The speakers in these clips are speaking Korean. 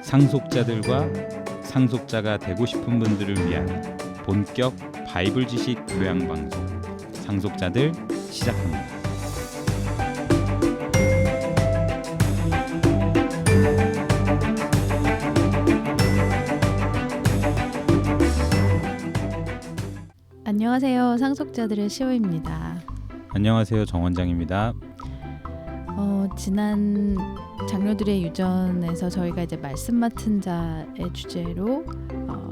상속자들과 상속자가 되고 싶은 분들을 위한 본격 바이블 지식 교양 방송 상속자들 시작합니다. 안녕하세요. 상속자들의 시호입니다. 안녕하세요. 정 원장입니다. 지난 장로들의 유전에서 저희가 이제 말씀 맡은 자의 주제로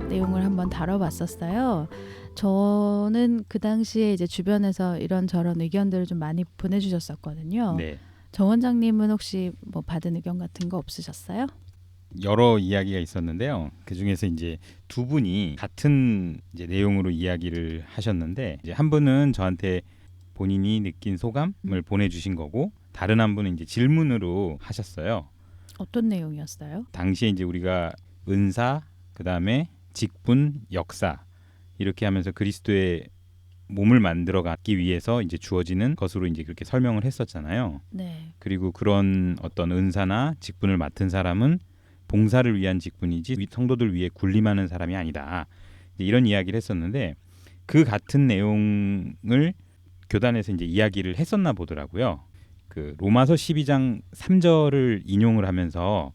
내용을 한번 다뤄봤었어요. 저는 그 당시에 이제 주변에서 이런저런 의견들을 좀 많이 보내주셨었거든요. 네. 정 원장님은 혹시 뭐 받은 의견 같은 거 없으셨어요? 여러 이야기가 있었는데요. 그 중에서 이제 두 분이 같은 이제 내용으로 이야기를 하셨는데, 이제 한 분은 저한테 본인이 느낀 소감을 보내주신 거고, 다른 한 분은 이제 질문으로 하셨어요. 어떤 내용이었어요? 당시에 이제 우리가 은사, 그 다음에 직분, 역사 이렇게 하면서 그리스도의 몸을 만들어가기 위해서 이제 주어지는 것으로 이제 그렇게 설명을 했었잖아요. 네. 그리고 그런 어떤 은사나 직분을 맡은 사람은 봉사를 위한 직분이지 성도들 위해 군림하는 사람이 아니다. 이런 이야기를 했었는데 그 같은 내용을 교단에서 이제 이야기를 했었나 보더라고요. 그 로마서 12장 3절을 인용을 하면서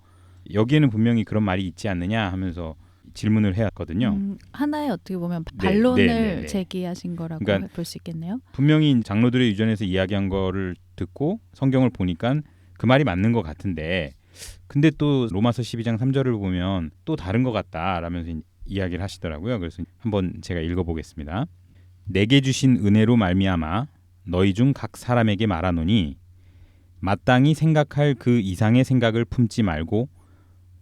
여기에는 분명히 그런 말이 있지 않느냐 하면서 질문을 해왔거든요. 하나의 어떻게 보면 네, 반론을 네. 제기하신 거라고 그러니까 볼 수 있겠네요. 분명히 장로들의 유전에서 이야기한 거를 듣고 성경을 보니까 그 말이 맞는 것 같은데, 근데 또 로마서 12장 3절을 보면 또 다른 것 같다라면서 이야기를 하시더라고요. 그래서 한번 제가 읽어보겠습니다. 내게 주신 은혜로 말미암아 너희 중 각 사람에게 말하노니 마땅히 생각할 그 이상의 생각을 품지 말고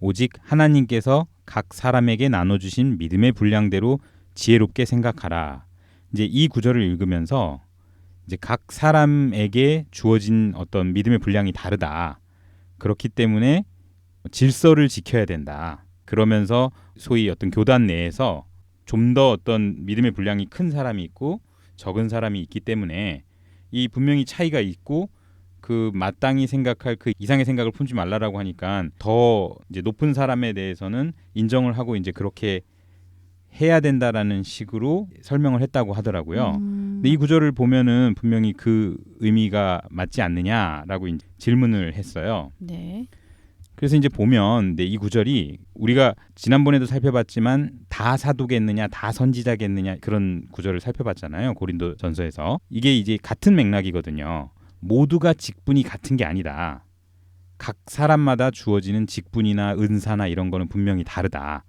오직 하나님께서 각 사람에게 나눠주신 믿음의 분량대로 지혜롭게 생각하라. 이제 이 구절을 읽으면서 이제 각 사람에게 주어진 어떤 믿음의 분량이 다르다. 그렇기 때문에 질서를 지켜야 된다. 그러면서 소위 어떤 교단 내에서 좀 더 어떤 믿음의 분량이 큰 사람이 있고 적은 사람이 있기 때문에 이 분명히 차이가 있고 그 마땅히 생각할 그 이상의 생각을 품지 말라라고 하니까 더 이제 높은 사람에 대해서는 인정을 하고 이제 그렇게 해야 된다라는 식으로 설명을 했다고 하더라고요. 근데 이 구절을 보면은 분명히 그 의미가 맞지 않느냐라고 이제 질문을 했어요. 네. 그래서 이제 보면 이 구절이 우리가 지난번에도 살펴봤지만 다 사도겠느냐 다 선지자겠느냐 그런 구절을 살펴봤잖아요. 고린도전서에서. 이게 이제 같은 맥락이거든요. 모두가 직분이 같은 게 아니다. 각 사람마다 주어지는 직분이나 은사나 이런 거는 분명히 다르다.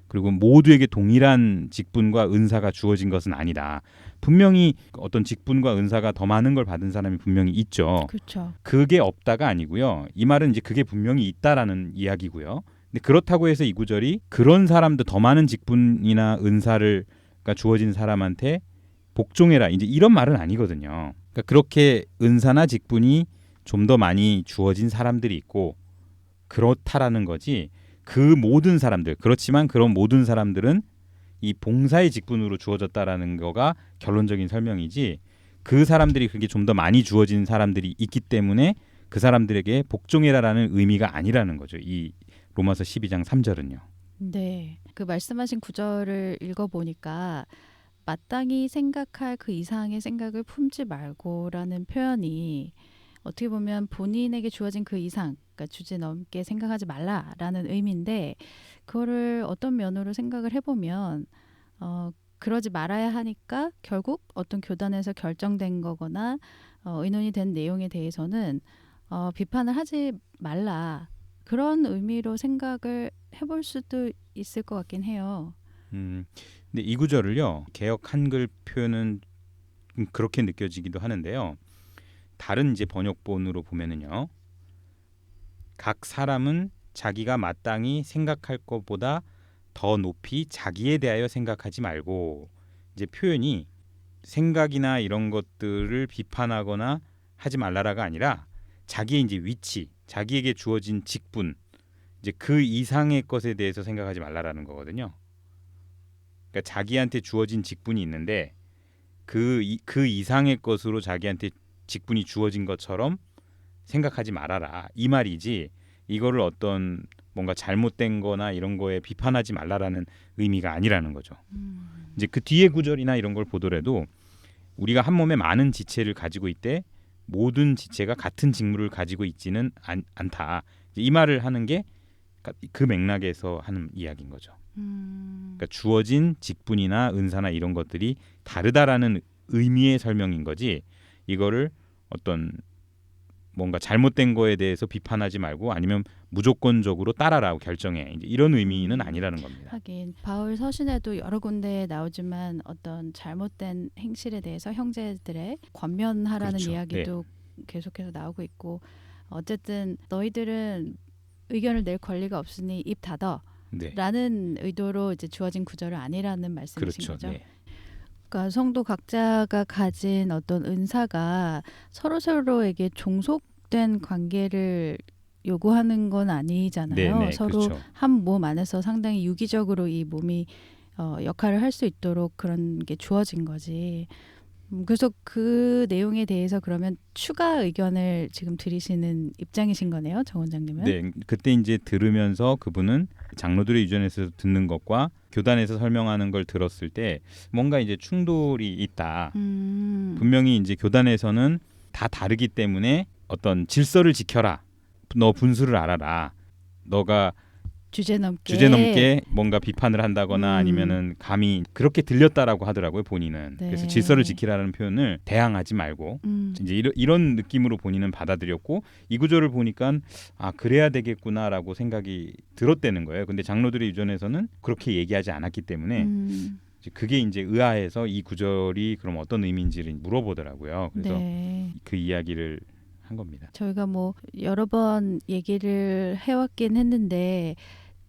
그리고 모두에게 동일한 직분과 은사가 주어진 것은 아니다. 분명히 어떤 직분과 은사가 더 많은 걸 받은 사람이 분명히 있죠. 그렇죠. 그게 없다가 아니고요. 이 말은 이제 그게 분명히 있다라는 이야기고요. 근데 그렇다고 해서 이 구절이 그런 사람도 더 많은 직분이나 은사를 주어진 사람한테 복종해라. 이제 이런 말은 아니거든요. 그러니까 그렇게 은사나 직분이 좀 더 많이 주어진 사람들이 있고 그렇다라는 거지. 그 모든 사람들, 그렇지만 그런 모든 사람들은 이 봉사의 직분으로 주어졌다라는 거가 결론적인 설명이지, 그 사람들이 그게 좀 더 많이 주어진 사람들이 있기 때문에 그 사람들에게 복종해라라는 의미가 아니라는 거죠. 이 로마서 12장 3절은요. 네. 그 말씀하신 구절을 읽어보니까 마땅히 생각할 그 이상의 생각을 품지 말고라는 표현이 어떻게 보면 본인에게 주어진 그 이상, 그러니까 주제 넘게 생각하지 말라라는 의미인데, 그거를 어떤 면으로 생각을 해보면 그러지 말아야 하니까 결국 어떤 교단에서 결정된 거거나 의논이 된 내용에 대해서는 비판을 하지 말라, 그런 의미로 생각을 해볼 수도 있을 것 같긴 해요. 근데 이 구절을요, 개역 한글 표현은 그렇게 느껴지기도 하는데요. 다른 이제 번역본으로 보면은요, 각 사람은 자기가 마땅히 생각할 것보다 더 높이 자기에 대하여 생각하지 말고, 이제 표현이 생각이나 이런 것들을 비판하거나 하지 말라라가 아니라 자기의 이제 위치, 자기에게 주어진 직분, 이제 그 이상의 것에 대해서 생각하지 말라라는 거거든요. 그러니까 자기한테 주어진 직분이 있는데 그 이상의 것으로 자기한테 직분이 주어진 것처럼 생각하지 말아라 이 말이지 이거를 어떤 뭔가 잘못된 거나 이런 거에 비판하지 말라라는 의미가 아니라는 거죠. 이제 그 뒤에 구절이나 이런 걸 보더라도 우리가 한 몸에 많은 지체를 가지고 있되 모든 지체가 같은 직무를 가지고 있지는 않다. 이 말을 하는 게 그 맥락에서 하는 이야기인 거죠. 그러니까 주어진 직분이나 은사나 이런 것들이 다르다라는 의미의 설명인 거지 이거를 어떤 뭔가 잘못된 거에 대해서 비판하지 말고 아니면 무조건적으로 따라라고 결정해 이제 이런 의미는 아니라는 겁니다. 하긴 바울 서신에도 여러 군데 나오지만 어떤 잘못된 행실에 대해서 형제들의 권면하라는 그렇죠. 이야기도 계속해서 나오고 있고 어쨌든 너희들은 의견을 낼 권리가 없으니 입 닫아 네. 라는 의도로 이제 주어진 구절은 아니라는 말씀이신 그렇죠. 거죠. 네. 그러니까 성도 각자가 가진 어떤 은사가 서로에게 종속된 관계를 요구하는 건 아니잖아요. 네, 서로 그렇죠. 한 몸 안에서 상당히 유기적으로 이 몸이 역할을 할 수 있도록 그런 게 주어진 거지. 그래서 그 내용에 대해서 그러면 추가 의견을 지금 드리시는 입장이신 거네요, 정 원장님은. 네, 그때 이제 들으면서 그분은 장로들의 유전에서 듣는 것과 교단에서 설명하는 걸 들었을 때 뭔가 이제 충돌이 있다. 분명히 이제 교단에서는 다 다르기 때문에 어떤 질서를 지켜라. 너 분수를 알아라. 너가 주제넘게 뭔가 비판을 한다거나 아니면은 감히 그렇게 들렸다라고 하더라고요 본인은. 네. 그래서 질서를 지키라는 표현을 대항하지 말고 이제 이런 느낌으로 본인은 받아들였고 이 구절을 보니까 아 그래야 되겠구나라고 생각이 들었다는 거예요. 근데 장로들의 유전에서는 그렇게 얘기하지 않았기 때문에 그게 이제 의아해서 이 구절이 그럼 어떤 의미인지를 물어보더라고요. 그래서 네. 그 이야기를 한 겁니다. 저희가 뭐 여러 번 얘기를 해왔긴 했는데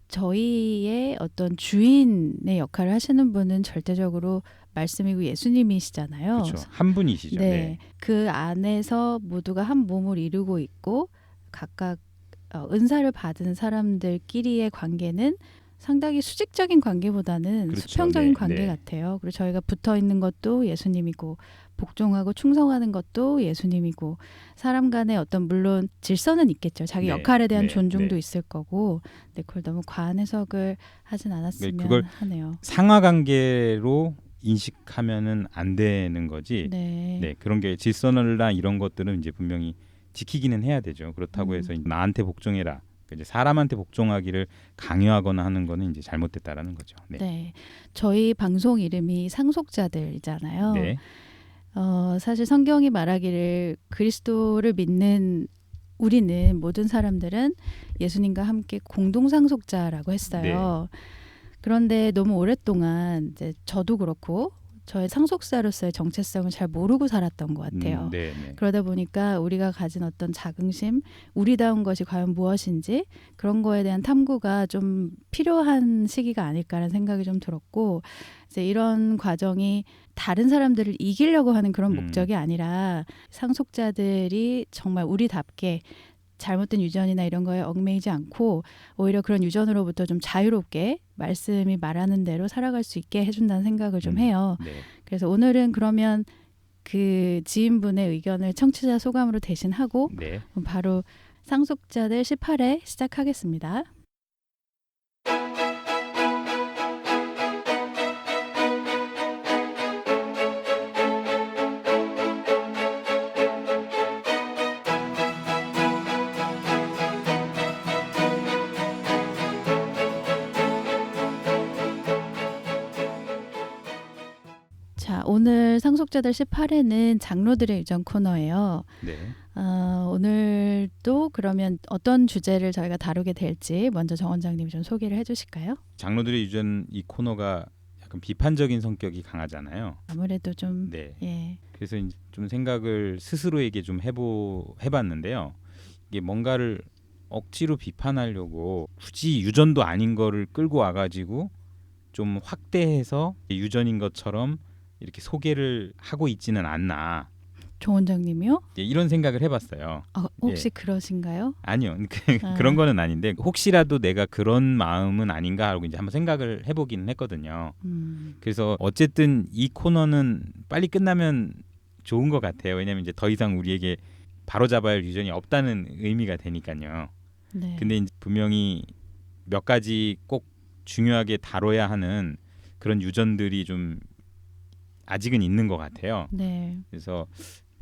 저희의 어떤 주인의 역할을 하시는 분은 절대적으로 말씀이고 예수님이시잖아요. 그렇죠. 한 분이시죠. 네. 네. 그 안에서 모두가 한 몸을 이루고 있고 각각 은사를 받은 사람들끼리의 관계는 상당히 수직적인 관계보다는 그렇죠. 수평적인 네, 관계 네. 같아요. 그리고 저희가 붙어 있는 것도 예수님이고 복종하고 충성하는 것도 예수님이고 사람 간의 어떤 물론 질서는 있겠죠. 자기 네, 역할에 대한 네, 존중도 네. 있을 거고 근데 그걸 너무 과한 해석을 하진 않았으면 그걸 하네요. 상하 관계로 인식하면은 안 되는 거지. 네. 네, 그런 게 질서나 이런 것들은 이제 분명히 지키기는 해야 되죠. 그렇다고 해서 나한테 복종해라. 이제 사람한테 복종하기를 강요하거나 하는 거는 이제 잘못됐다라는 거죠. 네. 네. 저희 방송 이름이 상속자들이잖아요. 네. 사실 성경이 말하기를 그리스도를 믿는 우리는 모든 사람들은 예수님과 함께 공동 상속자라고 했어요. 그런데 너무 오랫동안 이제 저도 그렇고 저의 상속자로서의 정체성을 잘 모르고 살았던 것 같아요. 네, 네. 그러다 보니까 우리가 가진 어떤 자긍심, 우리다운 것이 과연 무엇인지 그런 거에 대한 탐구가 좀 필요한 시기가 아닐까라는 생각이 좀 들었고 이제 이런 과정이 다른 사람들을 이기려고 하는 그런 목적이 아니라 상속자들이 정말 우리답게 잘못된 유전이나 이런 거에 얽매이지 않고 오히려 그런 유전으로부터 좀 자유롭게 말씀이 말하는 대로 살아갈 수 있게 해준다는 생각을 좀 해요. 네. 그래서 오늘은 그러면 그 지인분의 의견을 청취자 소감으로 대신하고 네. 바로 상속자들 18회 시작하겠습니다. 자, 오늘 상속자들 18회는 장로들의 유전 코너예요. 네. 오늘도 그러면 어떤 주제를 저희가 다루게 될지 먼저 정 원장님이 좀 소개를 해주실까요? 장로들의 유전 이 코너가 약간 비판적인 성격이 강하잖아요. 아무래도 좀 네. 예. 그래서 이제 좀 생각을 스스로에게 좀 해봤는데요. 이게 뭔가를 억지로 비판하려고 굳이 유전도 아닌 거를 끌고 와가지고 좀 확대해서 유전인 것처럼 이렇게 소개를 하고 있지는 않나. 조 원장님이요? 이제 이런 생각을 해봤어요. 혹시 그러신가요? 아니요, 그런 거는 아닌데 혹시라도 내가 그런 마음은 아닌가 하고 이제 한번 생각을 해보긴 했거든요. 그래서 어쨌든 이 코너는 빨리 끝나면 좋은 것 같아요. 왜냐하면 이제 더 이상 우리에게 바로잡아야 할 유전이 없다는 의미가 되니까요. 네. 근데 이제 분명히 몇 가지 꼭 중요하게 다뤄야 하는 그런 유전들이 좀 아직은 있는 것 같아요. 네. 그래서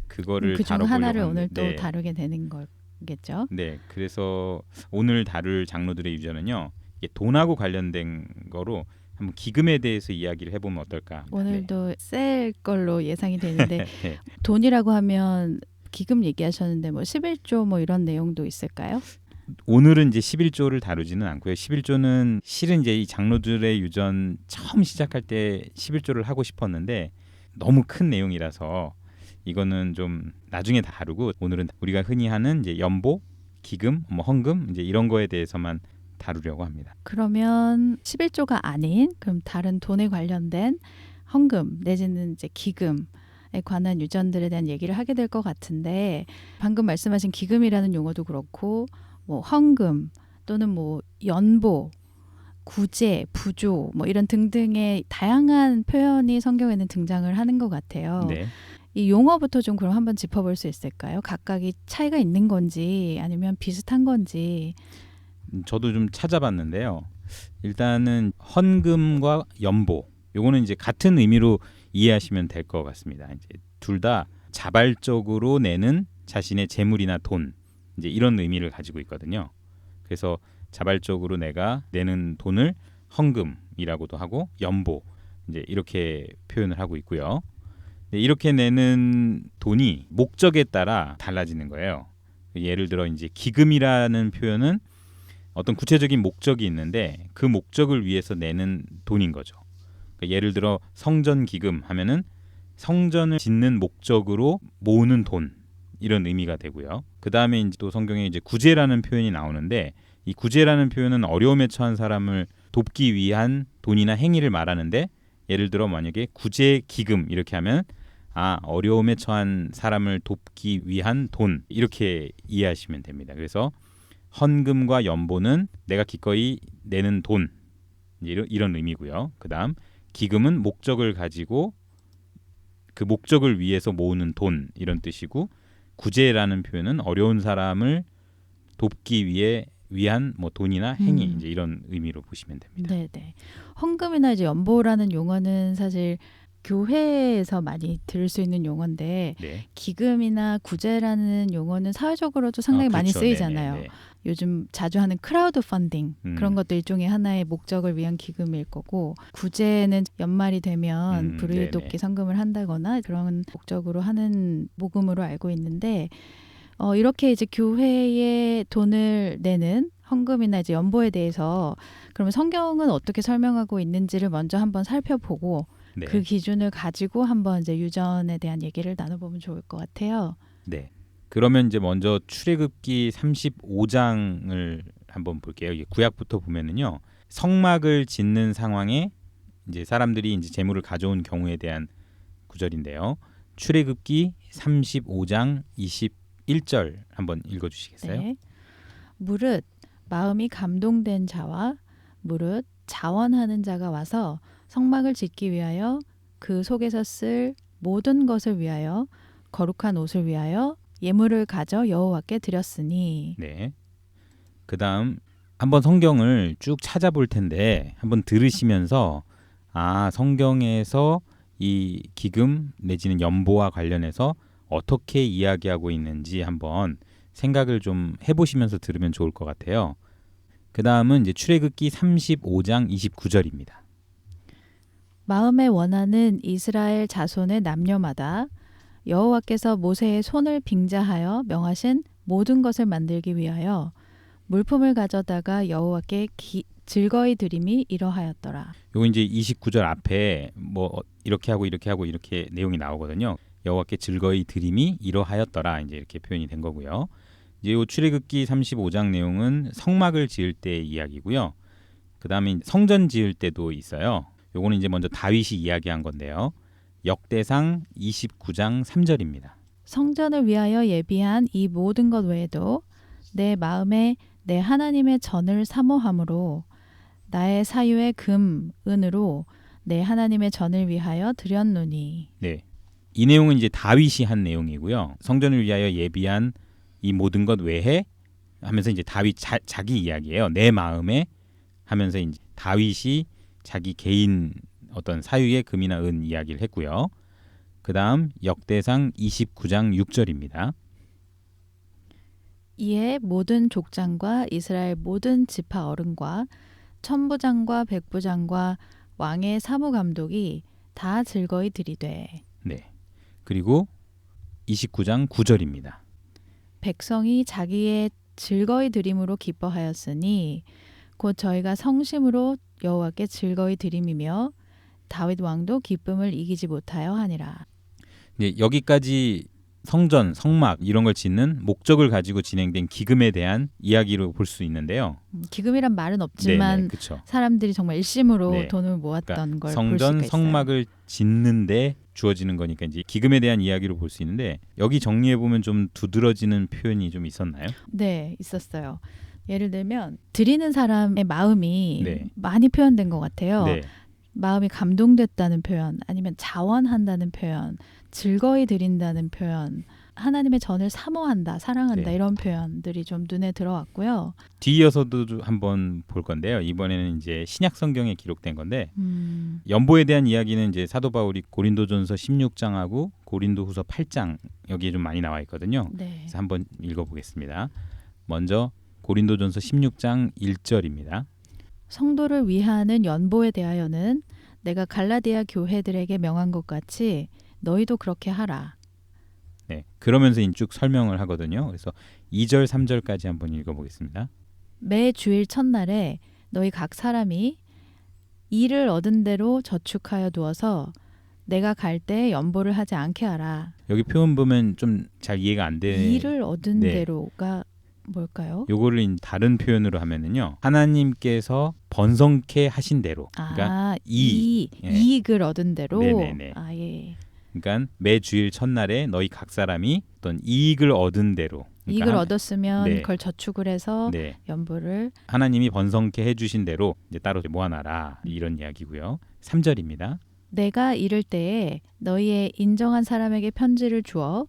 그거를 그중 다뤄보려고 하나를 하는데, 오늘 또 네. 다루게 되는 거겠죠. 네, 그래서 오늘 다룰 장로들의 유전은요, 이게 돈하고 관련된 거로 한번 기금에 대해서 이야기를 해보면 어떨까 합니다. 오늘도 셀 걸로 예상이 되는데 네. 돈이라고 하면 기금 얘기하셨는데 뭐 11조 뭐 이런 내용도 있을까요? 오늘은 이제 11조를 다루지는 않고요. 11조는 실은 이제 이 장로들의 유전 처음 시작할 때 11조를 하고 싶었는데 너무 큰 내용이라서 이거는 좀 나중에 다루고 오늘은 우리가 흔히 하는 이제 연보, 기금, 뭐 헌금 이제 이런 거에 대해서만 다루려고 합니다. 그러면 11조가 아닌 그럼 다른 돈에 관련된 헌금 내지는 이제 기금에 관한 유전들에 대한 얘기를 하게 될 것 같은데 방금 말씀하신 기금이라는 용어도 그렇고 뭐 헌금 또는 뭐 연보, 구제, 부조 뭐 이런 등등의 다양한 표현이 성경에는 등장을 하는 것 같아요. 네. 이 용어부터 좀 그럼 한번 짚어볼 수 있을까요? 각각이 차이가 있는 건지 아니면 비슷한 건지. 저도 좀 찾아봤는데요. 일단은 헌금과 연보 요거는 이제 같은 의미로 이해하시면 될 것 같습니다. 이제 둘 다 자발적으로 내는 자신의 재물이나 돈 이제 이런 의미를 가지고 있거든요. 그래서 자발적으로 내가 내는 돈을 헌금이라고도 하고 연보 이제 이렇게 표현을 하고 있고요. 이렇게 내는 돈이 목적에 따라 달라지는 거예요. 예를 들어 이제 기금이라는 표현은 어떤 구체적인 목적이 있는데 그 목적을 위해서 내는 돈인 거죠. 그러니까 예를 들어 성전 기금 하면은 성전을 짓는 목적으로 모으는 돈 이런 의미가 되고요. 그 다음에 이제 또 성경에 이제 구제라는 표현이 나오는데 이 구제라는 표현은 어려움에 처한 사람을 돕기 위한 돈이나 행위를 말하는데 예를 들어 만약에 구제 기금 이렇게 하면 어려움에 처한 사람을 돕기 위한 돈 이렇게 이해하시면 됩니다. 그래서 헌금과 연보는 내가 기꺼이 내는 돈 이런 의미고요. 그다음 기금은 목적을 가지고 그 목적을 위해서 모으는 돈 이런 뜻이고 구제라는 표현은 어려운 사람을 돕기 위한 뭐 돈이나 행위 이제 이런 의미로 보시면 됩니다. 네네. 헌금이나 이제 연보라는 용어는 사실 교회에서 많이 들을 수 있는 용어인데 네. 기금이나 구제라는 용어는 사회적으로도 상당히 많이 그렇죠. 쓰이잖아요. 네네네. 요즘 자주 하는 크라우드 펀딩 그런 것도 일종의 하나의 목적을 위한 기금일 거고 구제는 연말이 되면 불우일 돕기 성금을 한다거나 그런 목적으로 하는 모금으로 알고 있는데 이렇게 이제 교회에 돈을 내는 헌금이나 이제 연보에 대해서 그러면 성경은 어떻게 설명하고 있는지를 먼저 한번 살펴보고 네. 그 기준을 가지고 한번 이제 유전에 대한 얘기를 나눠보면 좋을 것 같아요. 네. 그러면 이제 먼저 출애굽기 35장을 한번 볼게요. 이게 구약부터 보면은요. 성막을 짓는 상황에 이제 사람들이 이제 재물을 가져온 경우에 대한 구절인데요. 출애굽기 35장 21절 한번 읽어 주시겠어요? 네. 무릇 마음이 감동된 자와 무릇 자원하는 자가 와서 성막을 짓기 위하여 그 속에서 쓸 모든 것을 위하여 거룩한 옷을 위하여 예물을 가져 여호와께 드렸으니. 네. 그다음 한번 성경을 쭉 찾아볼 텐데 한번 들으시면서 성경에서 이 기금 내지는 연보와 관련해서 어떻게 이야기하고 있는지 한번 생각을 좀 해보시면서 들으면 좋을 것 같아요. 그 다음은 이제 출애굽기 35장 29절입니다. 마음에 원하는 이스라엘 자손의 남녀마다 여호와께서 모세의 손을 빙자하여 명하신 모든 것을 만들기 위하여 물품을 가져다가 여호와께 즐거이 드림이 이러하였더라. 요거 이제 29절 앞에 뭐 이렇게 하고 이렇게 내용이 나오거든요. 여호와께 즐거이 드림이 이러하였더라 이제 이렇게 표현이 된 거고요. 이제 요 출애굽기 35장 내용은 성막을 지을 때의 이야기고요. 그다음에 성전 지을 때도 있어요. 요거는 이제 먼저 다윗이 이야기한 건데요. 역대상 29장 3절입니다. 성전을 위하여 예비한 이 모든 것 외에도 내 마음에 내 하나님의 전을 사모함으로 나의 사유의 금, 은으로 내 하나님의 전을 위하여 드렸노니. 네. 이 내용은 이제 다윗이 한 내용이고요. 성전을 위하여 예비한 이 모든 것 외에 하면서 이제 다윗 자기 이야기예요. 내 마음에 하면서 이제 다윗이 자기 개인 어떤 사유의 금이나 은 이야기를 했고요. 그다음 역대상 29장 6절입니다. 이에 모든 족장과 이스라엘 모든 지파 어른과 천부장과 백부장과 왕의 사무감독이 다 즐거이 들이되. 네. 그리고 29장 9절입니다. 백성이 자기의 즐거이 드림으로 기뻐하였으니 곧 저희가 성심으로 여호와께 즐거이 드림이며 다윗 왕도 기쁨을 이기지 못하여 하니라. 네, 여기까지 성전, 성막 이런 걸 짓는 목적을 가지고 진행된 기금에 대한 이야기로 볼 수 있는데요. 기금이란 말은 없지만 네네, 그렇죠. 사람들이 정말 일심으로 네. 돈을 모았던 그러니까 걸 볼 수가 성전, 있어요. 성막을 짓는데 주어지는 거니까 이제 기금에 대한 이야기로 볼 수 있는데 여기 정리해 보면 좀 두드러지는 표현이 좀 있었나요? 네, 있었어요. 예를 들면 드리는 사람의 마음이 네. 많이 표현된 것 같아요. 네, 마음이 감동됐다는 표현, 아니면 자원한다는 표현, 즐거이 드린다는 표현, 하나님의 전을 사모한다, 사랑한다 네. 이런 표현들이 좀 눈에 들어왔고요. 뒤이어서도 한번 볼 건데요. 이번에는 이제 신약 성경에 기록된 건데 연보에 대한 이야기는 이제 사도 바울이 고린도전서 16장하고 고린도후서 8장 여기에 좀 많이 나와 있거든요. 네. 그래서 한번 읽어보겠습니다. 먼저 고린도전서 16장 1절입니다. 성도를 위하는 연보에 대하여는 내가 갈라디아 교회들에게 명한 것 같이 너희도 그렇게 하라. 네, 그러면서 쭉 설명을 하거든요. 그래서 2절, 3절까지 한번 읽어보겠습니다. 매 주일 첫날에 너희 각 사람이 일을 얻은 대로 저축하여 두어서 내가 갈 때 연보를 하지 않게 하라. 여기 표현 보면 좀 잘 이해가 안 돼. 일을 얻은 네. 대로가 뭘까요? 요거를 다른 표현으로 하면은요. 하나님께서 번성케 하신 대로. 그러니까 예. 이익을 얻은 대로. 네네네. 아 예. 그러니까 매 주일 첫날에 너희 각 사람이 어떤 이익을 얻은 대로. 그러니까 이익을 얻었으면 네. 그걸 저축을 해서 네. 연보를. 하나님이 번성케 해주신 대로 이제 따로 모아놔라 이런 이야기고요. 3절입니다. 내가 이를 때에 너희의 인정한 사람에게 편지를 주어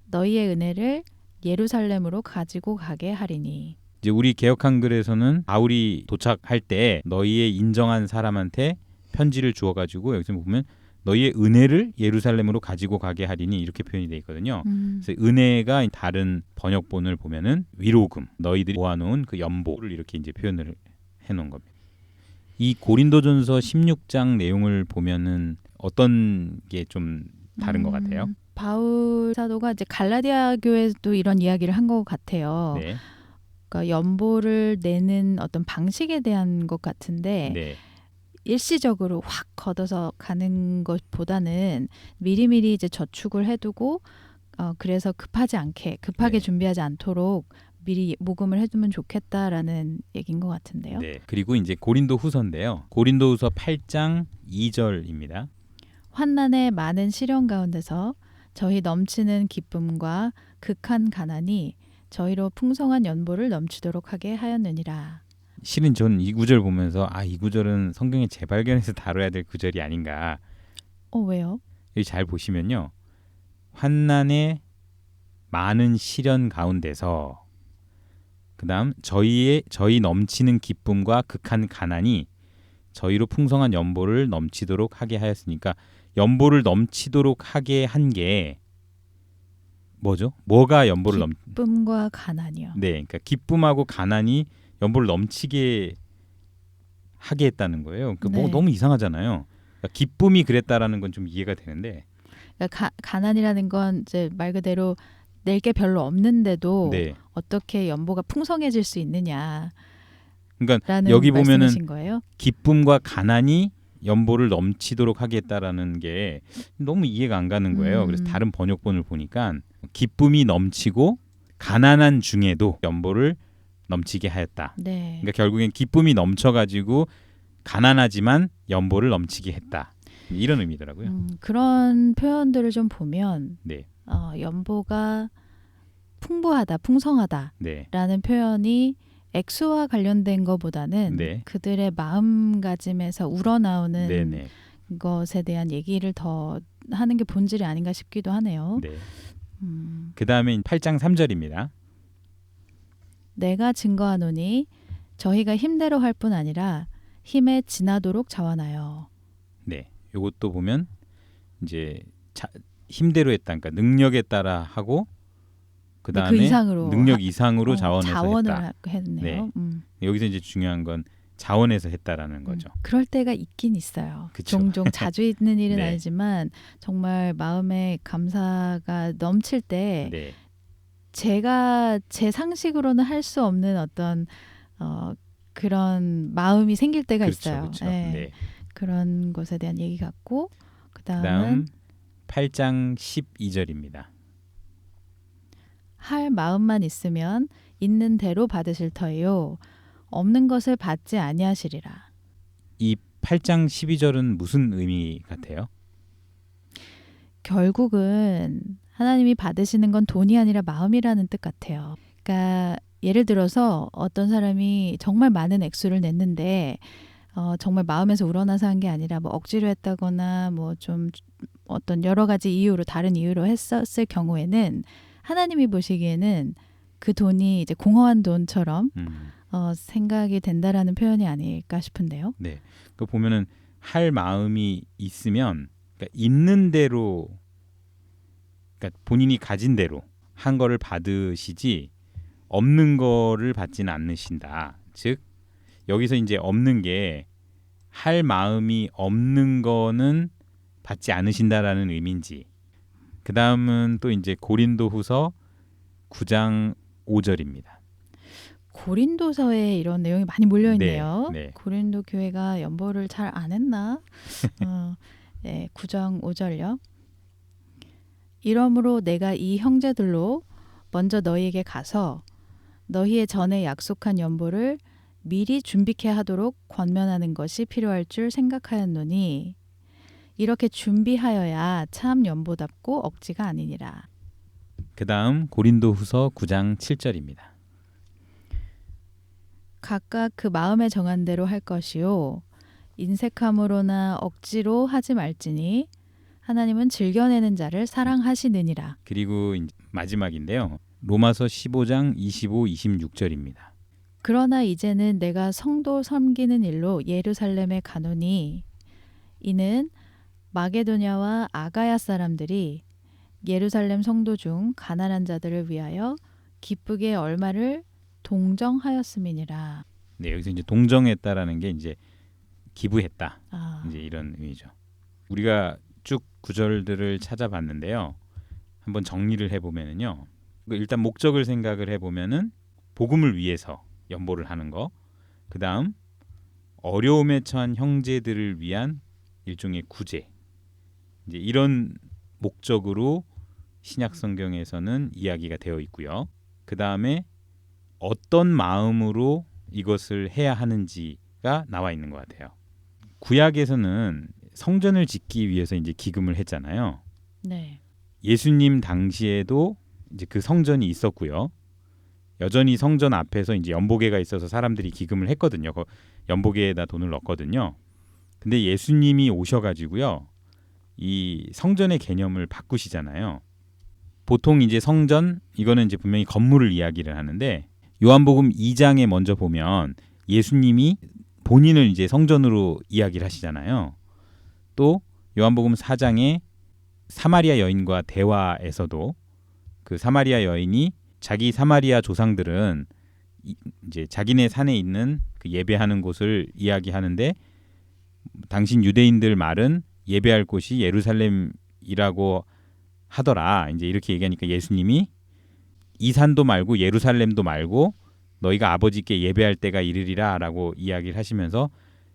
너희의 은혜를 예루살렘으로 가지고 가게 하리니. 이제 우리 개역 한글에서는 바울이 도착할 때 너희의 인정한 사람한테 편지를 주어 가지고 여기서 보면 너희의 은혜를 예루살렘으로 가지고 가게 하리니 이렇게 표현이 되어 있거든요. 그래서 은혜가 다른 번역본을 보면은 위로금, 너희들이 모아놓은 그 연보를 이렇게 이제 표현을 해놓은 겁니다. 이 고린도전서 16장 내용을 보면은 어떤 게 좀 다른 것 같아요? 바울 사도가 이제 갈라디아 교회도 이런 이야기를 한 것 같아요. 네, 그러니까 연보를 내는 어떤 방식에 대한 것 같은데 네, 일시적으로 확 걷어서 가는 것보다는 미리미리 이제 저축을 해두고 그래서 급하게 네. 준비하지 않도록 미리 모금을 해두면 좋겠다라는 얘기인 것 같은데요. 네. 그리고 이제 고린도후서인데요. 고린도후서 8장 2절입니다. 환난의 많은 시련 가운데서 저희 넘치는 기쁨과 극한 가난이 저희로 풍성한 연보를 넘치도록 하게 하였느니라. 실은 전 이 구절 보면서 이 구절은 성경에 재발견해서 다뤄야 될 구절이 아닌가. 왜요? 여기 잘 보시면요. 환난의 많은 시련 가운데서 그다음 저희 넘치는 기쁨과 극한 가난이 저희로 풍성한 연보를 넘치도록 하게 하였으니까 연보를 넘치도록 하게 한 게 뭐죠? 뭐가 연보를 기쁨과 가난이요. 네, 그러니까 기쁨하고 가난이 연보를 넘치게 하게 했다는 거예요. 그러니까 네. 너무 이상하잖아요. 그러니까 기쁨이 그랬다라는 건 좀 이해가 되는데, 그러니까 가난이라는 건 이제 말 그대로 낼 게 별로 없는데도 네, 어떻게 연보가 풍성해질 수 있느냐. 그러니까 라는 여기 보면은 말씀이신 거예요? 기쁨과 가난이 연보를 넘치도록 하겠다라는 게 너무 이해가 안 가는 거예요. 그래서 다른 번역본을 보니까 기쁨이 넘치고 가난한 중에도 연보를 넘치게 하였다. 네. 그러니까 결국엔 기쁨이 넘쳐가지고 가난하지만 연보를 넘치게 했다. 이런 의미더라고요. 그런 표현들을 좀 보면 네, 연보가 풍부하다, 풍성하다라는 네. 표현이 액수와 관련된 것보다는 네. 그들의 마음가짐에서 우러나오는 네, 네. 것에 대한 얘기를 더 하는 게 본질이 아닌가 싶기도 하네요. 네. 음, 그다음에 8장 3절입니다. 내가 증거하노니 저희가 힘대로 할 뿐 아니라 힘에 지나도록 자원하여. 네. 요것도 보면 이제 힘대로 했다. 그러니까 능력에 따라 하고 그 그다음에 이상으로 능력 이상으로 자원해서 자원을 했다. 했네요. 네. 여기서 이제 중요한 건 자원해서 했다라는 거죠. 그럴 때가 있긴 있어요. 그쵸. 종종 자주 있는 일은 네. 아니지만 정말 마음에 감사가 넘칠 때 네. 제가 제 상식으로는 할 수 없는 어떤 그런 마음이 생길 때가 그렇죠. 있어요. 그렇죠. 네. 네. 그런 것에 대한 얘기 같고 그다음 그다음은 8장 12절입니다. 할 마음만 있으면 있는 대로 받으실 터이요 없는 것을 받지 아니하시리라. 이 8장 12절은 무슨 의미 같아요? 결국은 하나님이 받으시는 건 돈이 아니라 마음이라는 뜻 같아요. 그러니까 예를 들어서 어떤 사람이 정말 많은 액수를 냈는데 정말 마음에서 우러나서 한 게 아니라 뭐 억지로 했다거나 뭐 좀 어떤 여러 가지 이유로 다른 이유로 했었을 경우에는 하나님이 보시기에는 그 돈이 이제 공허한 돈처럼 생각이 된다라는 표현이 아닐까 싶은데요. 네. 그 보면은 할 마음이 있으면 그러니까 있는 대로 그러니까 본인이 가진 대로 한 거를 받으시지 없는 거를 받지는 않으신다. 즉 여기서 이제 없는 게 할 마음이 없는 거는 받지 않으신다라는 의미인지. 그다음은 또 이제 고린도후서 9장 5절입니다. 고린도서에 이런 내용이 많이 몰려 있네요. 네, 네. 고린도 교회가 연보를 잘 안 했나? 네, 9장 5절요. 이러므로 내가 이 형제들로 먼저 너희에게 가서 너희의 전에 약속한 연보를 미리 준비케 하도록 권면하는 것이 필요할 줄 생각하였노니 이렇게 준비하여야 참 연보답고 억지가 아니니라. 그다음 고린도후서 9장 7절입니다. 각각 그 마음에 정한 대로 할 것이요 인색함으로나 억지로 하지 말지니 하나님은 즐겨내는 자를 사랑하시느니라. 그리고 이제 마지막인데요. 로마서 15장 25, 26절입니다. 그러나 이제는 내가 성도 섬기는 일로 예루살렘에 가노니 이는 마게도냐와 아가야 사람들이 예루살렘 성도 중 가난한 자들을 위하여 기쁘게 얼마를 동정하였음이니라. 네, 여기서 이제 동정했다라는 게 이제 기부했다. 아, 이제 이런 의미죠. 우리가 쭉 구절들을 찾아봤는데요. 한번 정리를 해보면은요. 일단 목적을 생각을 해보면은 복음을 위해서 연보를 하는 거. 그다음 어려움에 처한 형제들을 위한 일종의 구제. 이제 이런 목적으로 신약 성경에서는 이야기가 되어 있고요. 그다음에 어떤 마음으로 이것을 해야 하는지가 나와 있는 것 같아요. 구약에서는 성전을 짓기 위해서 이제 기금을 했잖아요. 네. 예수님 당시에도 이제 그 성전이 있었고요. 여전히 성전 앞에서 이제 연보계가 있어서 사람들이 기금을 했거든요. 그 연보계에다 돈을 넣었거든요. 근데 예수님이 오셔가지고요, 이 성전의 개념을 바꾸시잖아요. 보통 이제 성전 이거는 이제 분명히 건물을 이야기를 하는데 요한복음 2장에 먼저 보면 예수님이 본인을 이제 성전으로 이야기를 하시잖아요. 또 요한복음 4장에 사마리아 여인과 대화에서도 그 사마리아 여인이 자기 사마리아 조상들은 이제 자기네 산에 있는 그 예배하는 곳을 이야기하는데 당신 유대인들 말은 예배할 곳이 예루살렘이라고 하더라. 이제 이렇게 얘기하니까 예수님이 이 산도 말고 예루살렘도 말고 너희가 아버지께 예배할 때가 이르리라라고 이야기를 하시면서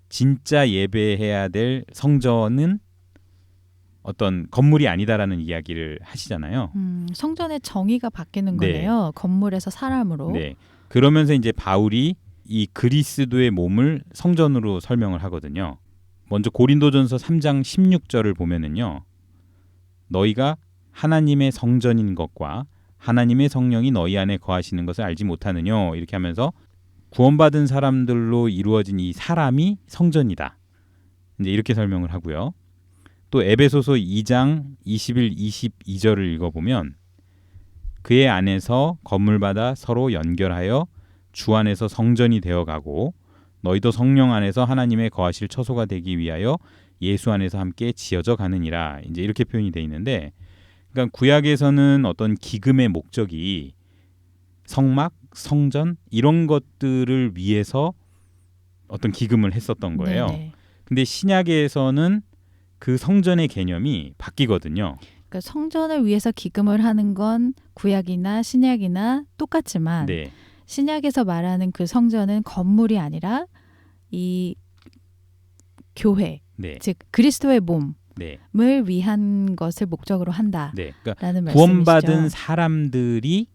진짜 예배해야 될 성전은 어떤 건물이 아니다라는 이야기를 하시잖아요. 성전의 정의가 바뀌는 네. 거네요. 건물에서 사람으로. 네. 그러면서 이제 바울이 이 그리스도의 몸을 성전으로 설명을 하거든요. 먼저 고린도전서 3장 16절을 보면은요. 너희가 하나님의 성전인 것과 하나님의 성령이 너희 안에 거하시는 것을 알지 못하느뇨. 이렇게 하면서 구원받은 사람들로 이루어진 이 사람이 성전이다. 이제 이렇게 설명을 하고요. 또 에베소서 2장 21, 22절을 읽어보면 그의 안에서 건물마다 서로 연결하여 주 안에서 성전이 되어가고 너희도 성령 안에서 하나님의 거하실 처소가 되기 위하여 예수 안에서 함께 지어져 가느니라. 이제 이렇게 표현이 되어 있는데, 그러니까 구약에서는 어떤 기금의 목적이 성막, 성전 이런 것들을 위해서 어떤 기금을 했었던 거예요. 네네. 근데 신약에서는 그 성전의 개념이 바뀌거든요. 그러니까 성전을 위해서 기금을 하는 건 구약이나 신약이나 똑같지만 네, 신약에서 말하는 그 성전은 건물이 아니라 이 교회, 네, 즉 그리스도의 몸을 네, 위한 것을 목적으로 한다라는 네. 그러니까 말씀이시죠. 구원받은 사람들이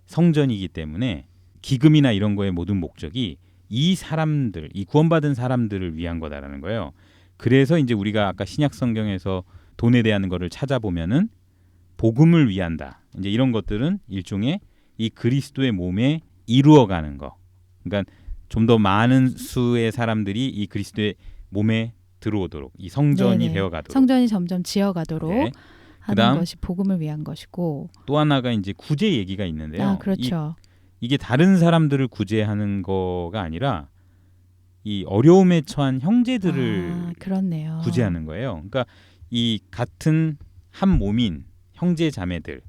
성전이기 때문에 기금이나 이런 거의 모든 목적이 이 사람들, 이 구원받은 사람들을 위한 거다라는 거예요. 그래서 이제 우리가 아까 신약 성경에서 돈에 대한 거를 찾아보면은 복음을 위한다. 이제 이런 것들은 일종의 이 그리스도의 몸에 이루어가는 거. 그러니까 좀 더 많은 수의 사람들이 이 그리스도의 몸에 들어오도록, 이 성전이 네네. 되어가도록. 성전이 점점 지어가도록 네. 하는 그다음 것이 복음을 위한 것이고. 또 하나가 이제 구제 얘기가 있는데요. 아, 그렇죠. 이게 다른 사람들을 구제하는 거가 아니라 이 어려움에 처한 형제들을 그렇네요. 구제하는 거예요. 그러니까 이 같은 한 몸인 형제 자매들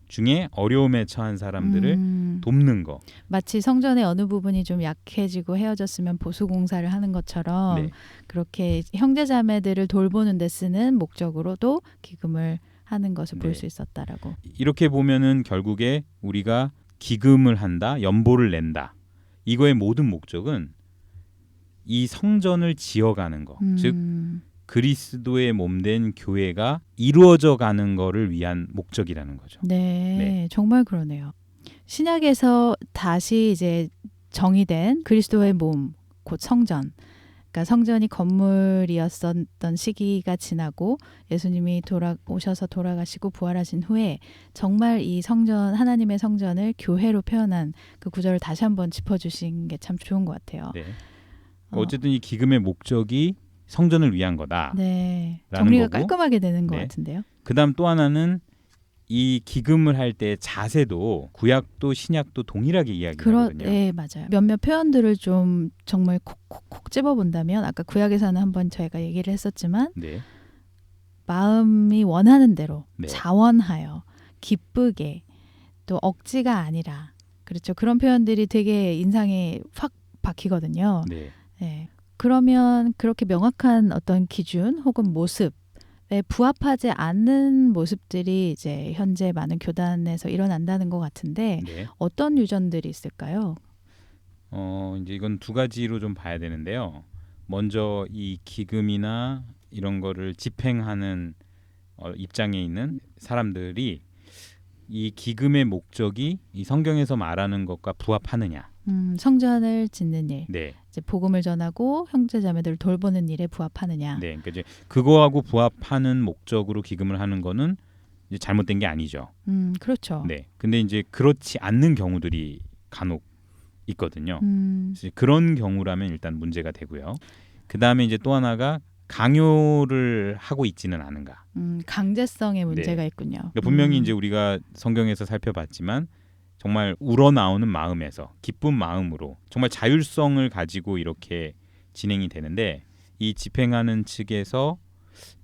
중에 어려움에 처한 사람들을 돕는 거. 마치 성전의 어느 부분이 좀 약해지고 헤어졌으면 보수 공사를 하는 것처럼 네. 그렇게 형제자매들을 돌보는 데 쓰는 목적으로도 기금을 하는 것을 볼 네. 수 있었다라고. 이렇게 보면은 결국에 우리가 기금을 한다, 연보를 낸다. 이거의 모든 목적은 이 성전을 지어가는 거. 즉 그리스도의 몸된 교회가 이루어져 가는 거를 위한 목적이라는 거죠. 네, 정말 그러네요. 신약에서 다시 이제 정의된 그리스도의 몸, 곧 성전. 그러니까 성전이 건물이었던 시기가 지나고 예수님이 오셔서 돌아가시고 부활하신 후에 정말 이 성전, 하나님의 성전을 교회로 표현한 그 구절을 다시 한번 짚어주신 게 참 좋은 것 같아요. 네. 어쨌든 이 기금의 목적이 성전을 위한 거다. 네, 라는 정리가 거고. 깔끔하게 되는 것 네. 같은데요. 그다음 또 하나는 이 기금을 할 때 자세도 구약도 신약도 동일하게 이야기하거든요. 네, 맞아요. 몇몇 표현들을 좀 정말 콕콕콕 집어본다면 아까 구약에서는 한번 저희가 얘기를 했었지만 네. 마음이 원하는 대로 네. 자원하여 기쁘게 또 억지가 아니라 그렇죠. 그런 표현들이 되게 인상에 확 박히거든요. 네. 네. 그러면 그렇게 명확한 어떤 기준 혹은 모습에 부합하지 않는 모습들이 이제 현재 많은 교단에서 일어난다는 것 같은데 네. 어떤 유전들이 있을까요? 이제 이건 두 가지로 좀 봐야 되는데요. 먼저 이 기금이나 이런 거를 집행하는 입장에 있는 사람들이 이 기금의 목적이 이 성경에서 말하는 것과 부합하느냐. 성전을 짓는 일, 네. 이제 복음을 전하고 형제자매들을 돌보는 일에 부합하느냐. 네. 그러니까 이제 그거하고 부합하는 목적으로 기금을 하는 거는 이제 잘못된 게 아니죠. 그렇죠. 네. 근데 이제 그렇지 않는 경우들이 간혹 있거든요. 음, 그런 경우라면 일단 문제가 되고요. 그 다음에 이제 또 하나가 강요를 하고 있지는 않은가. 강제성의 문제가 네. 있군요. 그러니까 분명히 이제 우리가 성경에서 살펴봤지만 정말 우러나오는 마음에서 기쁜 마음으로 정말 자율성을 가지고 이렇게 진행이 되는데 이 집행하는 측에서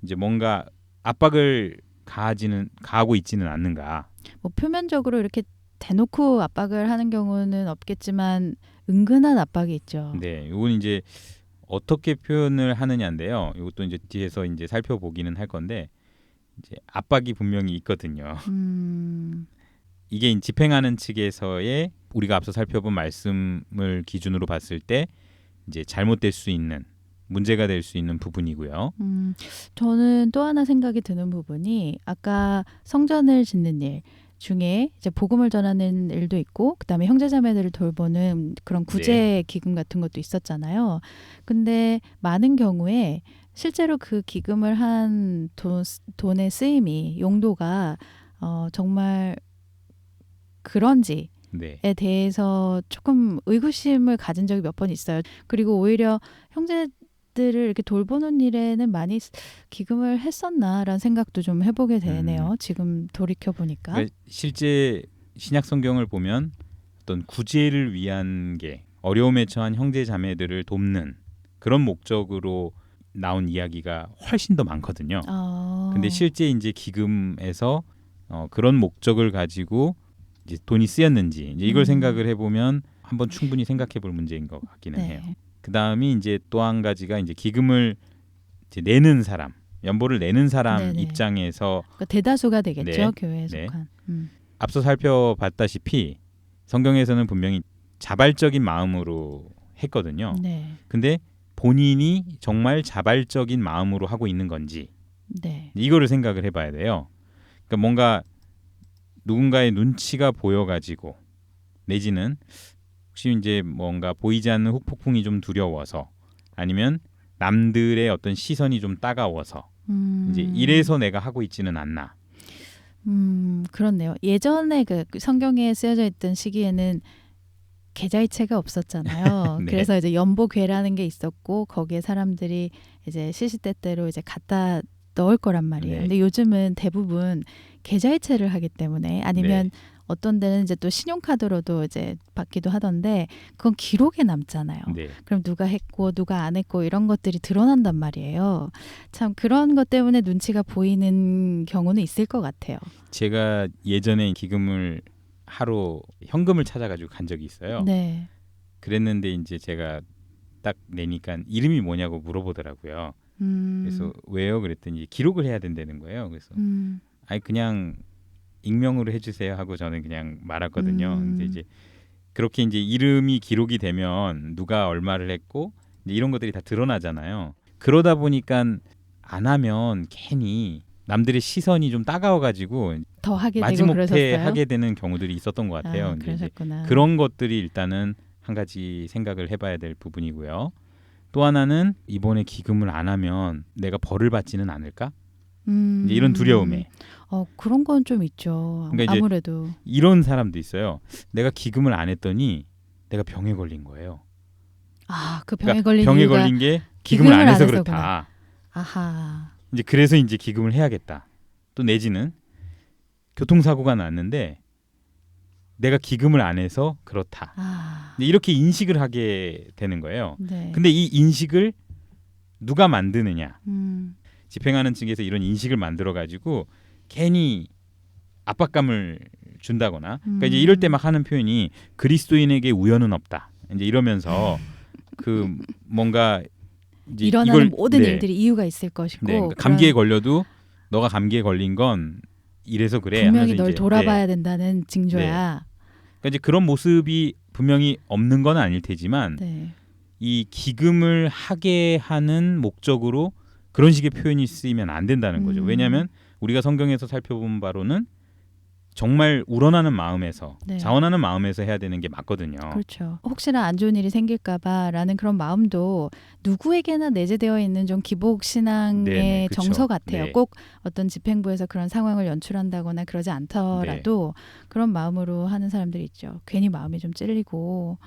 이제 뭔가 압박을 가하고 있지는 않는가. 뭐 표면적으로 이렇게 대놓고 압박을 하는 경우는 없겠지만 은근한 압박이 있죠. 네, 이건 이제 어떻게 표현을 하느냐인데요. 이것도 이제 뒤에서 이제 살펴보기는 할 건데 이제 압박이 분명히 있거든요. 이게 집행하는 측에서의 우리가 앞서 살펴본 말씀을 기준으로 봤을 때 이제 잘못될 수 있는 문제가 될 수 있는 부분이고요. 저는 또 하나 생각이 드는 부분이 아까 성전을 짓는 일 중에 이제 복음을 전하는 일도 있고 그다음에 형제자매들을 돌보는 그런 구제 기금 같은 것도 있었잖아요. 근데 많은 경우에 실제로 그 기금을 한 돈의 쓰임이 용도가 정말 그런지에 네. 대해서 조금 의구심을 가진 적이 몇 번 있어요. 그리고 오히려 형제들을 이렇게 돌보는 일에는 많이 기금을 했었나라는 생각도 좀 해보게 되네요. 지금 돌이켜 보니까. 그러니까 실제 신약 성경을 보면 어떤 구제를 위한 게 어려움에 처한 형제 자매들을 돕는 그런 목적으로 나온 이야기가 훨씬 더 많거든요. 근데 실제 이제 기금에서 그런 목적을 가지고 이제 돈이 쓰였는지 이제 이걸 생각을 해보면 한번 충분히 생각해볼 문제인 것 같기는 네. 해요. 그 다음이 이제 또 한 가지가 이제 기금을 이제 내는 사람, 연보를 내는 사람 네네. 입장에서 그러니까 대다수가 되겠죠. 네. 교회에 네. 속한. 앞서 살펴봤다시피 성경에서는 분명히 자발적인 마음으로 했거든요. 네. 근데 본인이 정말 자발적인 마음으로 하고 있는 건지 네. 이거를 생각을 해봐야 돼요. 그러니까 뭔가 누군가의 눈치가 보여가지고 내지는 혹시 이제 뭔가 보이지 않는 후폭풍이 좀 두려워서 아니면 남들의 어떤 시선이 좀 따가워서 이제 이래서 내가 하고 있지는 않나. 그렇네요. 예전에 그 성경에 쓰여져 있던 시기에는 계좌이체가 없었잖아요. 네. 그래서 이제 연보궤라는 게 있었고 거기에 사람들이 이제 시시때때로 이제 갖다 넣을 거란 말이에요. 네. 근데 요즘은 대부분 계좌이체를 하기 때문에 아니면 네. 어떤 데는 이제 또 신용카드로도 이제 받기도 하던데 그건 기록에 남잖아요. 네. 그럼 누가 했고 누가 안 했고 이런 것들이 드러난단 말이에요. 참 그런 것 때문에 눈치가 보이는 경우는 있을 것 같아요. 제가 예전에 기금을 하러 현금을 찾아가지고 간 적이 있어요. 네. 그랬는데 이제 제가 딱 내니까 이름이 뭐냐고 물어보더라고요. 그래서 왜요? 그랬더니 기록을 해야 된다는 거예요. 그래서 아니 그냥 익명으로 해주세요 하고 저는 그냥 말았거든요. 근데 이제 그렇게 이제 이름이 기록이 되면 누가 얼마를 했고 이제 이런 것들이 다 드러나잖아요. 그러다 보니까 안 하면 괜히 남들의 시선이 좀 따가워가지고 더 하게 되고 마지못해 그러셨어요? 하게 되는 경우들이 있었던 것 같아요. 아, 근데 이제 그러셨구나. 그런 것들이 일단은 한 가지 생각을 해봐야 될 부분이고요. 또 하나는 이번에 기금을 안 하면 내가 벌을 받지는 않을까? 이제 이런 두려움에. 그런 건 좀 있죠. 그러니까 이제 아무래도. 이런 사람도 있어요. 내가 기금을 안 했더니 내가 병에 걸린 거예요. 아, 그 병에 그러니까 걸린 병에 이유가 걸린 게 기금을 안 해서 그렇다. 아하. 이제 그래서 이제 기금을 해야겠다. 또 내지는 교통사고가 났는데 내가 기금을 안 해서 그렇다. 아. 이제 이렇게 인식을 하게 되는 거예요. 네. 근데 이 인식을 누가 만드느냐? 음. 집행하는 측에서 이런 인식을 만들어 가지고 괜히 압박감을 준다거나 그러니까 이제 이럴 때 막 하는 표현이 그리스도인에게 우연은 없다. 이제 이러면서 그 뭔가 이제 일어나는 모든 네, 일들이 이유가 있을 것이고 네, 그러니까 감기에 걸려도 너가 감기에 걸린 건 이래서 그래 분명히 하면서 널 이제 돌아봐야 된다는 징조야. 그러니까 이제 그런 모습이 분명히 없는 건 아닐 테지만 네. 이 기금을 하게 하는 목적으로 그런 식의 표현이 쓰이면 안 된다는 거죠. 왜냐하면 우리가 성경에서 살펴본 바로는 정말 우러나는 마음에서 네. 자원하는 마음에서 해야 되는 게 맞거든요. 그렇죠. 혹시나 안 좋은 일이 생길까봐라는 그런 마음도 누구에게나 내재되어 있는 좀 기복 신앙의 네네, 그쵸. 정서 같아요. 네. 꼭 어떤 집행부에서 그런 상황을 연출한다거나 그러지 않더라도 그런 마음으로 하는 사람들이 있죠. 괜히 마음이 좀 찔리고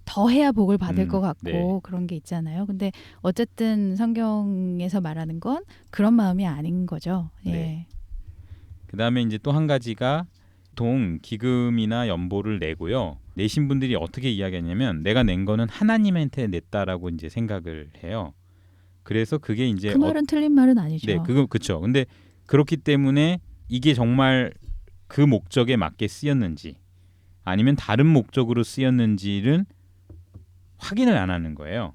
더 해야 복을 받을 것 같고 네. 그런 게 있잖아요. 근데 어쨌든 성경에서 말하는 건 그런 마음이 아닌 거죠. 예. 네. 그다음에 이제 또 한 가지가 보통 기금이나 연보를 내고요. 내신 분들이 어떻게 이야기하냐면 내가 낸 거는 하나님한테 냈다라고 이제 생각을 해요. 그래서 그게 이제 그 말은 틀린 말은 아니죠. 네, 그거 그렇죠. 근데 그렇기 때문에 이게 정말 그 목적에 맞게 쓰였는지 아니면 다른 목적으로 쓰였는지를 확인을 안 하는 거예요.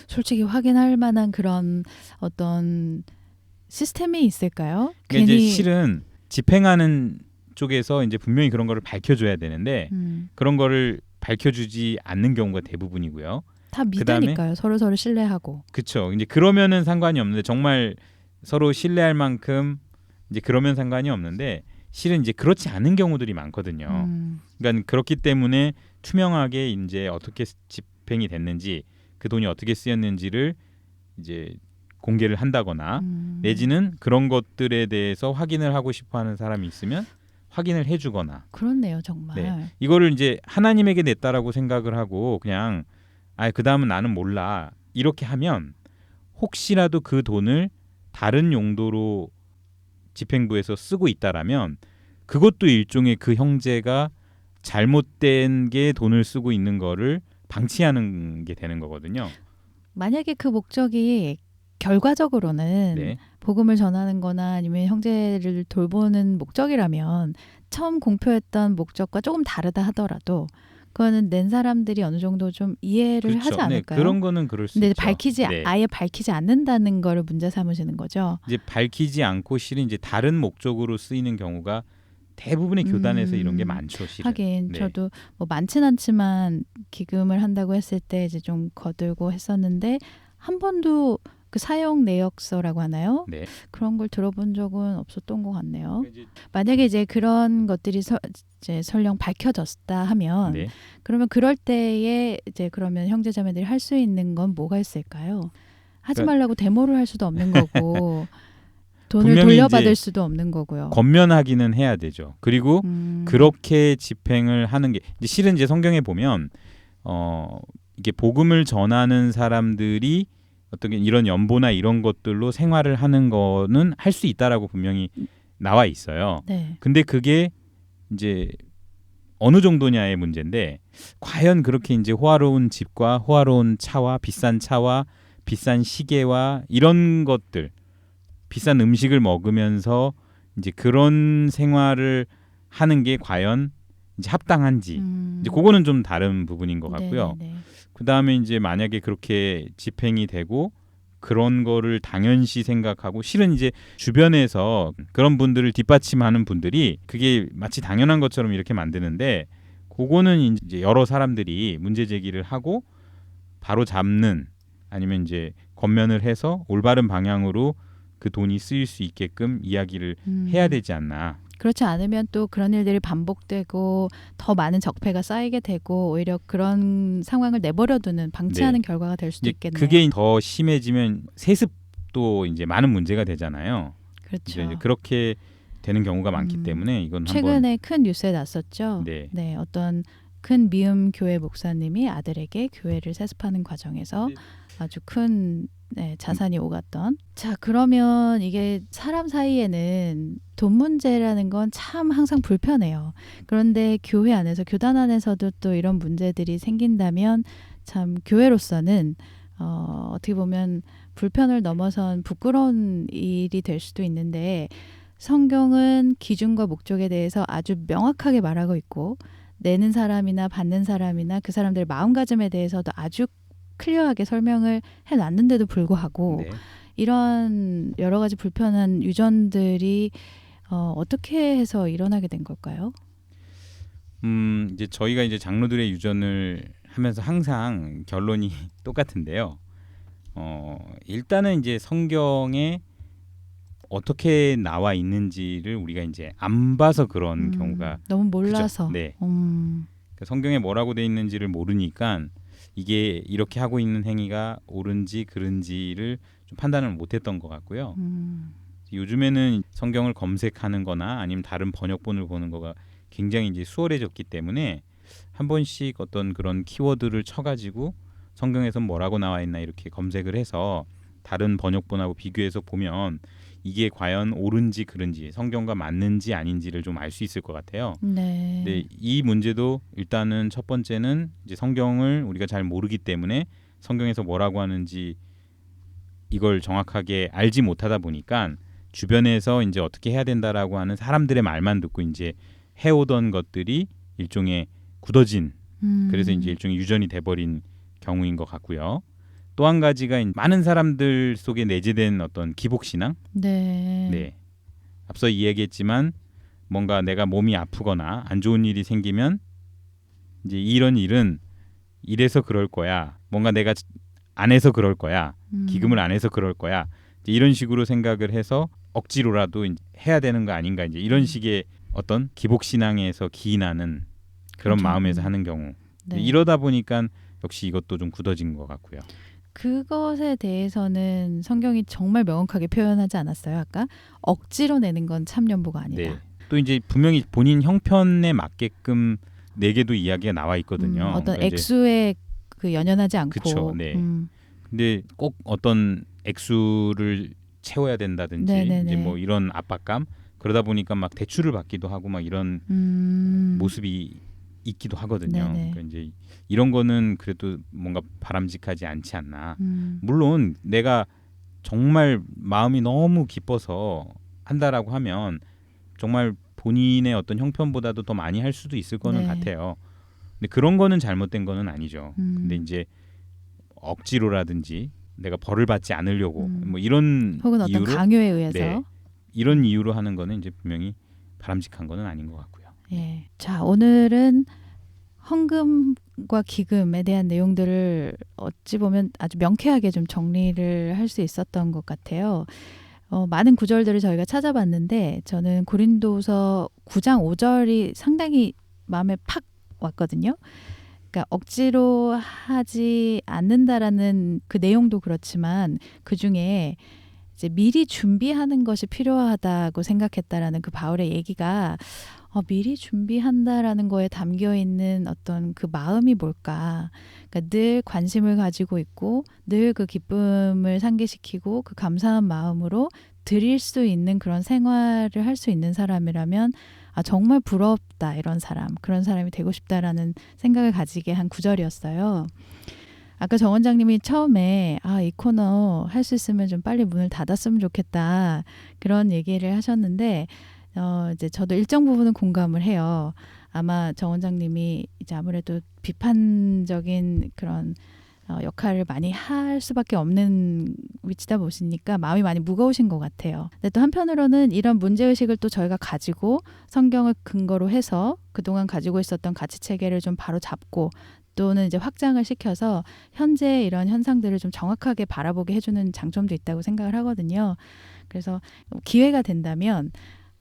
솔직히 확인할 만한 그런 어떤 시스템이 있을까요? 그러니까 이제 실은 집행하는 쪽에서 이제 분명히 그런 거를 밝혀줘야 되는데 그런 거를 밝혀주지 않는 경우가 대부분이고요. 다 믿으니까요. 서로 신뢰하고. 그렇죠. 이제 그러면은 상관이 없는데 정말 서로 신뢰할 만큼 이제 그러면 상관이 없는데 실은 이제 그렇지 않은 경우들이 많거든요. 그러니까 그렇기 때문에 투명하게 이제 어떻게 집행이 됐는지 그 돈이 어떻게 쓰였는지를 이제 공개를 한다거나 내지는 그런 것들에 대해서 확인을 하고 싶어하는 사람이 있으면 확인을 해주거나. 그렇네요, 정말. 네. 이거를 이제 하나님에게 냈다라고 생각을 하고 그냥 그 다음은 나는 몰라 이렇게 하면 혹시라도 그 돈을 다른 용도로 집행부에서 쓰고 있다라면 그것도 일종의 그 형제가 잘못된 게 돈을 쓰고 있는 거를 방치하는 게 되는 거거든요. 만약에 그 목적이 결과적으로는 네. 복음을 전하는 거나 아니면 형제를 돌보는 목적이라면 처음 공표했던 목적과 조금 다르다 하더라도 그거는 낸 사람들이 어느 정도 좀 이해를 그렇죠. 하지 않을까요? 네, 그런 거는 그럴 수 근데 있죠. 아예 밝히지 않는다는 거를 문제 삼으시는 거죠. 이제 밝히지 않고 실은 이제 다른 목적으로 쓰이는 경우가 대부분의 교단에서 이런 게 많죠. 실은. 하긴 네. 저도 뭐 많진 않지만 기금을 한다고 했을 때 이제 좀 거들고 했었는데 한 번도 그 사용 내역서라고 하나요? 네. 그런 걸 들어본 적은 없었던 것 같네요. 이제, 만약에 이제 그런 것들이 이제 설령 밝혀졌다 하면 네. 그러면 그럴 때에 이제 그러면 형제자매들이 할 수 있는 건 뭐가 있을까요? 하지 그러니까 말라고 데모를 할 수도 없는 거고 돈을 분명히 돌려받을 이제 수도 없는 거고요. 권면하기는 해야 되죠. 그리고 그렇게 집행을 하는 게 이제 실은 이제 성경에 보면 이게 복음을 전하는 사람들이 어떤 이런 연보나 이런 것들로 생활을 하는 거는 할 수 있다라고 분명히 나와 있어요. 네. 근데 그게 이제 어느 정도냐의 문제인데 과연 그렇게 이제 호화로운 집과 호화로운 차와 비싼 시계와 이런 것들 비싼 음식을 먹으면서 이제 그런 생활을 하는 게 과연 이제 합당한지 이제 그거는 좀 다른 부분인 것 같고요. 네네네. 그 다음에 이제 만약에 그렇게 집행이 되고 그런 거를 당연시 생각하고 실은 이제 주변에서 그런 분들을 뒷받침하는 분들이 그게 마치 당연한 것처럼 이렇게 만드는데 그거는 이제 여러 사람들이 문제 제기를 하고 바로 잡는 아니면 이제 권면을 해서 올바른 방향으로 그 돈이 쓰일 수 있게끔 이야기를 해야 되지 않나. 그렇지 않으면 또 그런 일들이 반복되고 더 많은 적폐가 쌓이게 되고 오히려 그런 상황을 내버려두는 방치하는 결과가 될 수도 이제 있겠네요. 그게 더 심해지면 세습도 이제 많은 문제가 되잖아요. 그렇죠. 이제 그렇게 되는 경우가 많기 때문에 이건 최근에 한번 큰 뉴스에 났었죠. 네. 어떤 큰 미음 교회 목사님이 아들에게 교회를 세습하는 과정에서 아주 큰 자산이 오갔던. 자, 그러면 이게 사람 사이에는 돈 문제라는 건 참 항상 불편해요. 그런데 교회 안에서 교단 안에서도 또 이런 문제들이 생긴다면 참 교회로서는 어떻게 보면 불편을 넘어선 부끄러운 일이 될 수도 있는데 성경은 기준과 목적에 대해서 아주 명확하게 말하고 있고 내는 사람이나 받는 사람이나 그 사람들의 마음가짐에 대해서도 아주 클리어하게 설명을 해놨는데도 불구하고 네. 이런 여러 가지 불편한 유전들이 어떻게 해서 일어나게 된 걸까요? 이제 저희가 이제 장로들의 유전을 하면서 항상 결론이 똑같은데요. 일단은 이제 성경에 어떻게 나와 있는지를 우리가 이제 안 봐서 그런 경우가 너무 몰라서. 그죠? 네. 그러니까 성경에 뭐라고 돼 있는지를 모르니까 이게 이렇게 하고 있는 행위가 옳은지 그른지를 좀 판단을 못했던 것 같고요. 요즘에는 성경을 검색하는 거나 아니면 다른 번역본을 보는 거가 굉장히 이제 수월해졌기 때문에 한 번씩 어떤 그런 키워드를 쳐가지고 성경에서 뭐라고 나와 있나 이렇게 검색을 해서 다른 번역본하고 비교해서 보면 이게 과연 옳은지 그른지 성경과 맞는지 아닌지를 좀 알 수 있을 것 같아요. 네. 근데 이 문제도 일단은 첫 번째는 이제 성경을 우리가 잘 모르기 때문에 성경에서 뭐라고 하는지 이걸 정확하게 알지 못하다 보니까 주변에서 이제 어떻게 해야 된다라고 하는 사람들의 말만 듣고 이제 해오던 것들이 일종의 굳어진 그래서 이제 일종의 유전이 돼버린 경우인 것 같고요. 또 한 가지가 많은 사람들 속에 내재된 어떤 기복신앙. 네. 앞서 이야기했지만 뭔가 내가 몸이 아프거나 안 좋은 일이 생기면 이제 이런 일은 이래서 그럴 거야. 뭔가 내가 안 해서 그럴 거야. 기금을 안 해서 그럴 거야. 이제 이런 식으로 생각을 해서 억지로라도 해야 되는 거 아닌가 이제 이런 식의 어떤 기복신앙에서 기인하는 그런 그렇죠. 마음에서 하는 경우. 네. 이러다 보니까 역시 이것도 좀 굳어진 것 같고요. 그것에 대해서는 성경이 정말 명확하게 표현하지 않았어요. 아까 억지로 내는 건 참연보가 아니다. 네. 또 이제 분명히 본인 형편에 맞게끔 내게도 이야기가 나와 있거든요. 어떤 그러니까 이제 액수에 그 연연하지 않고. 그쵸, 네. 근데 꼭 어떤 액수를 채워야 된다든지 네네네. 이제 뭐 이런 압박감 그러다 보니까 막 대출을 받기도 하고 막 이런 모습이 있기도 하거든요. 네네. 그러니까 이제 이런 거는 그래도 뭔가 바람직하지 않지 않나. 음. 물론 내가 정말 마음이 너무 기뻐서 한다라고 하면 정말 본인의 어떤 형편보다도 더 많이 할 수도 있을 거는 네. 같아요. 근데 그런 거는 잘못된 거는 아니죠. 근데 음. 이제 억지로라든지 내가 벌을 받지 않으려고 음. 뭐 이런 혹은 어떤 이유로 강요에 의해서. 네, 이런 이유로 하는 거는 이제 분명히 바람직한 거는 아닌 것 같고요. 예. 자, 오늘은 헌금과 기금에 대한 내용들을 어찌 보면 아주 명쾌하게 좀 정리를 할 수 있었던 것 같아요. 많은 구절들을 저희가 찾아봤는데 저는 고린도서 9장 5절이 상당히 마음에 팍 왔거든요. 그러니까 억지로 하지 않는다라는 그 내용도 그렇지만 그 중에 이제 미리 준비하는 것이 필요하다고 생각했다라는 그 바울의 얘기가 미리 준비한다라는 거에 담겨 있는 어떤 그 마음이 뭘까? 그러니까 늘 관심을 가지고 있고 늘 그 기쁨을 상기시키고 그 감사한 마음으로 드릴 수 있는 그런 생활을 할 수 있는 사람이라면 정말 부럽다 이런 사람 그런 사람이 되고 싶다라는 생각을 가지게 한 구절이었어요. 아까 정 원장님이 처음에 이 코너 할 수 있으면 좀 빨리 문을 닫았으면 좋겠다 그런 얘기를 하셨는데 이제 저도 일정 부분은 공감을 해요. 아마 정 원장님이 이제 아무래도 비판적인 그런 역할을 많이 할 수밖에 없는 위치다 보시니까 마음이 많이 무거우신 것 같아요. 근데 또 한편으로는 이런 문제의식을 또 저희가 가지고 성경을 근거로 해서 그동안 가지고 있었던 가치 체계를 좀 바로 잡고 또는 이제 확장을 시켜서 현재 이런 현상들을 좀 정확하게 바라보게 해주는 장점도 있다고 생각을 하거든요. 그래서 기회가 된다면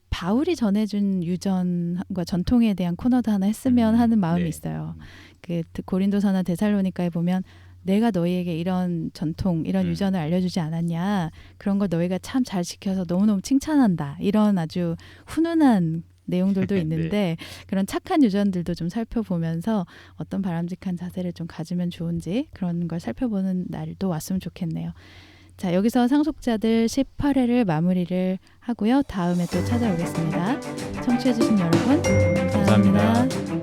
바울이 전해준 유전과 전통에 대한 코너도 하나 했으면 하는 마음이 네. 있어요. 그 고린도서나 데살로니가에 보면 내가 너희에게 이런 전통, 이런 유전을 알려주지 않았냐. 그런 걸 너희가 참 잘 지켜서 너무너무 칭찬한다. 이런 아주 훈훈한 내용들도 있는데 그런 착한 유전들도 좀 살펴보면서 어떤 바람직한 자세를 좀 가지면 좋은지 그런 걸 살펴보는 날도 왔으면 좋겠네요. 자, 여기서 상속자들 18회를 마무리를 하고요. 다음에 또 찾아오겠습니다. 청취해주신 여러분 감사합니다. 감사합니다.